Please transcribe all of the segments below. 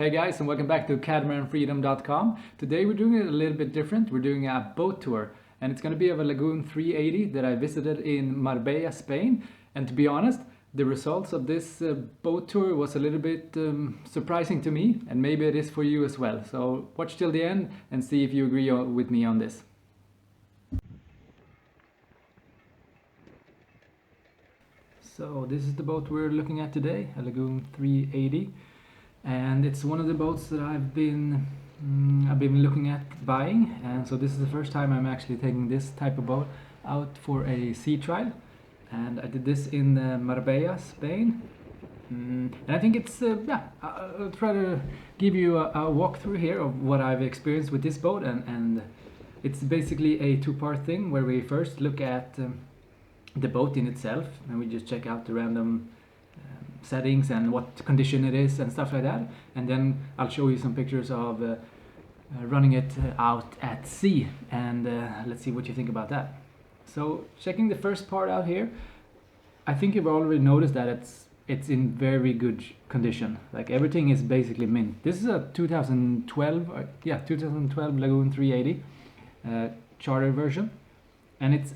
Hey guys, and welcome back to catamaranfreedom.com. Today we're doing it a little bit different. We're doing a boat tour, and it's going to be of a Lagoon 380 that I visited in Marbella, Spain. And to be honest, the results of this boat tour was a little bit surprising to me, and maybe it is for you as well. So watch till the end and see if you agree with me on this. So this is the boat we're looking at today, a Lagoon 380. And it's one of the boats that I've been looking at buying, and so this is the first time I'm actually taking this type of boat out for a sea trial, and I did this in Marbella, Spain. And I think it's I'll try to give you a walkthrough here of what I've experienced with this boat, and it's basically a two-part thing where we first look at the boat in itself, and we just check out the random settings and what condition it is and stuff like that, and then I'll show you some pictures of running it out at sea, and let's see what you think about that. So checking the first part out here, I think you've already noticed that it's in very good condition. Like everything is basically mint. This is a 2012 Lagoon 380 charter version, and it's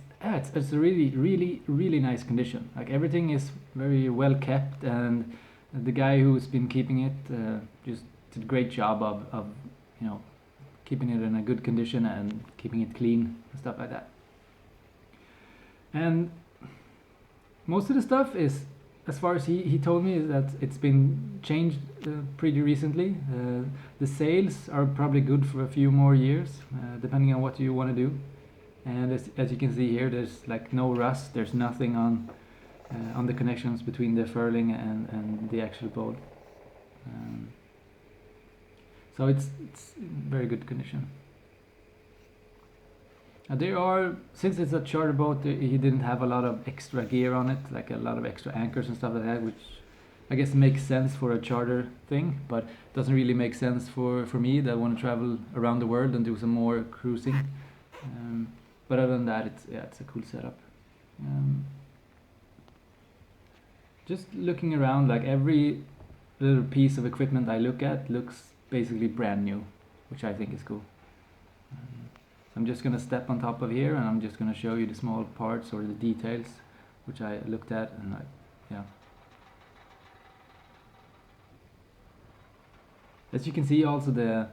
a really nice condition. Like everything is very well kept, and the guy who's been keeping it just did a great job of keeping it in a good condition and keeping it clean and stuff like that. And most of the stuff is, as far as he told me, is that it's been changed pretty recently. The sails are probably good for a few more years, depending on what you want to do. And as you can see here, there's like no rust. There's nothing on the connections between the furling and the actual boat. So it's in very good condition. There are, since it's a charter boat, he didn't have a lot of extra gear on it, like a lot of extra anchors and stuff like that, which I guess makes sense for a charter thing, but doesn't really make sense for me that want to travel around the world and do some more cruising. But other than that, it's a cool setup. Just looking around, like every little piece of equipment I look at looks basically brand new, which I think is cool. So I'm just gonna step on top of here, and I'm just gonna show you the small parts or the details which I looked at, and as you can see, also the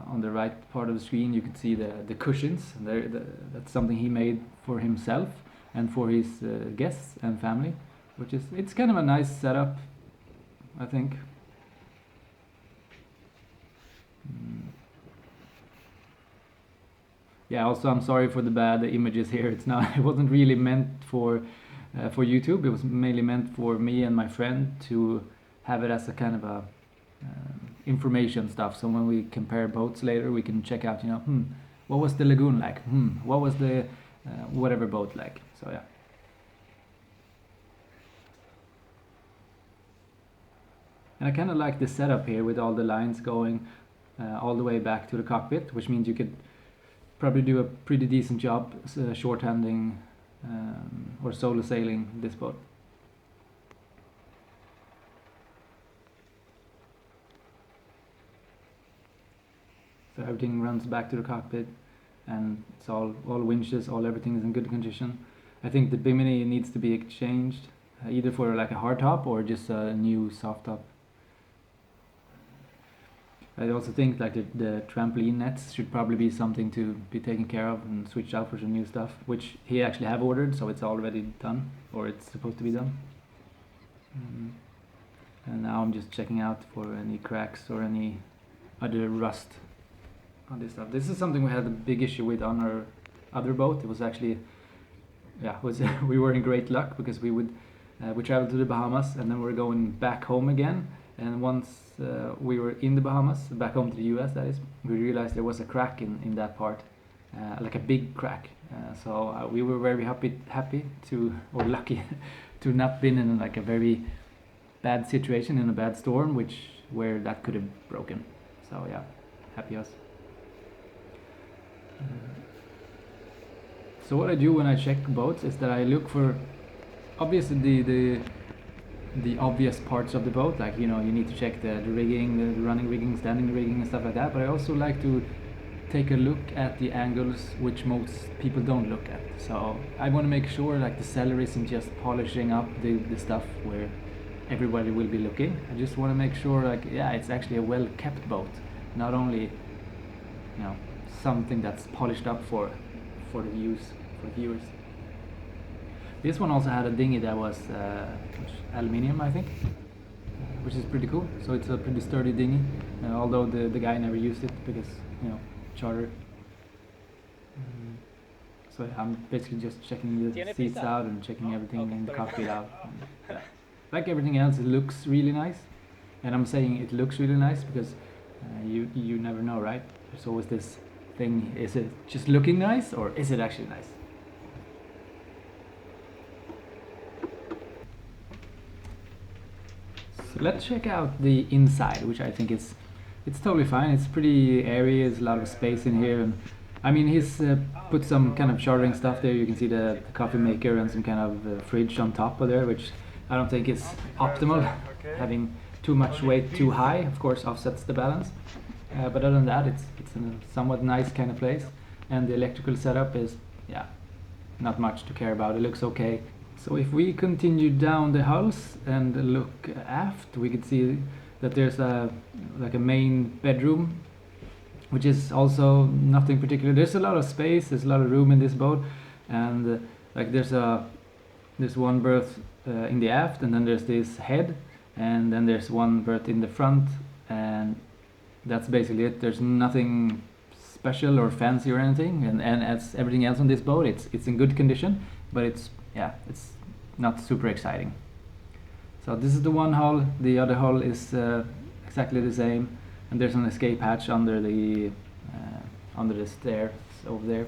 on the right part of the screen, you can see the cushions. That's something he made for himself and for his guests and family, which is, it's kind of a nice setup, I think. Yeah, also I'm sorry for the bad images here. It wasn't really meant for YouTube. It was mainly meant for me and my friend to have it as a kind of a information stuff, so when we compare boats later, we can check out, what was the Lagoon like? What was the whatever boat like? So yeah. And I kind of like the setup here with all the lines going all the way back to the cockpit, which means you could probably do a pretty decent job shorthanding or solo sailing this boat. So everything runs back to the cockpit, and it's all winches, everything is in good condition. I think the bimini needs to be exchanged, either for like a hard top or just a new soft top. I also think like the trampoline nets should probably be something to be taken care of and switched out for some new stuff, which he actually have ordered, so it's already done, or it's supposed to be done. And now I'm just checking out for any cracks or any other rust on this stuff. This is something we had a big issue with on our other boat. It was actually, we were in great luck because we traveled to the Bahamas, and then we were going back home again. And once we were in the Bahamas, back home to the US, that is, we realized there was a crack in that part, like a big crack. So we were very happy to, or lucky, to not been in like a very bad situation in a bad storm, where that could have broken. So yeah, happy us. So what I do when I check boats is that I look for, obviously the the obvious parts of the boat, like you need to check the rigging, the running rigging, standing rigging, and stuff like that. But I also like to take a look at the angles which most people don't look at. So I want to make sure like the seller isn't just polishing up the stuff where everybody will be looking. I just want to make sure like it's actually a well kept boat, not only something that's polished up for the viewers. This one also had a dinghy that was aluminium, I think, which is pretty cool. So it's a pretty sturdy dinghy, although the guy never used it because charter. So I'm basically just checking the seats out and checking everything in the cockpit out. And, like everything else, it looks really nice, and I'm saying it looks really nice because you never know, right? There's always this thing: is it just looking nice or is it actually nice? So let's check out the inside, which I think it's totally fine. It's pretty airy. There's a lot of space in here, and I mean he's put some kind of chartering stuff there. You can see the coffee maker and some kind of fridge on top of there, which I don't think is optimal. Having too much weight too high, of course, offsets the balance. But other than that, it's a somewhat nice kind of place, and the electrical setup is not much to care about. It looks okay. So if we continue down the hulls and look aft, we could see that there's a main bedroom, which is also nothing particular. There's a lot of space, there's a lot of room in this boat, and like there's one berth in the aft, and then there's this head, and then there's one berth in the front, and that's basically it. There's nothing special or fancy or anything, and as everything else on this boat, it's in good condition, but it's not super exciting. So this is the one hull. The other hull is exactly the same, and there's an escape hatch under the stairs over there.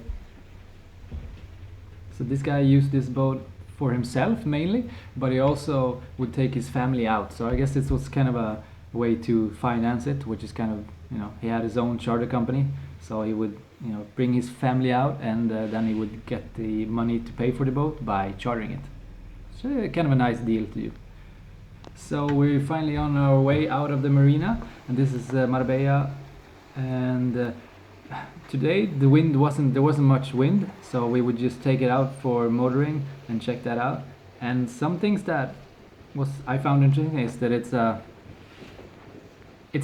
So this guy used this boat for himself mainly, but he also would take his family out. So I guess this was kind of a way to finance it, which is kind of he had his own charter company, so he would bring his family out, and then he would get the money to pay for the boat by chartering it. So kind of a nice deal to do. So we're finally on our way out of the marina, and this is Marbella, and today there wasn't much wind, so we would just take it out for motoring and check that out. And some things that I found interesting is that it's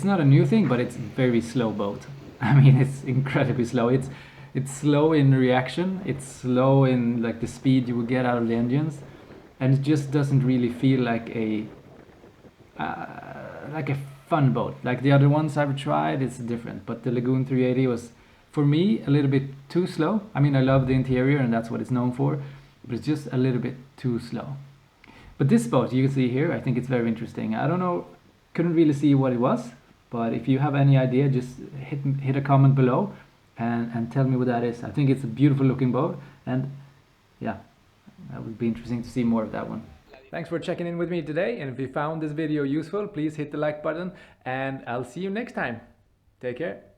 not a new thing, but it's a very slow boat. I mean, it's incredibly slow. It's slow in reaction. It's slow in like the speed you would get out of the engines, and it just doesn't really feel like a fun boat. Like the other ones I've tried, it's different. But the Lagoon 380 was, for me, a little bit too slow. I mean, I love the interior and that's what it's known for, but it's just a little bit too slow. But this boat you can see here, I think it's very interesting. I don't know, couldn't really see what it was, but if you have any idea, just hit a comment below and tell me what that is. I think it's a beautiful looking boat, and that would be interesting to see more of that one. Thanks for checking in with me today, and if you found this video useful, please hit the like button, and I'll see you next time. Take care.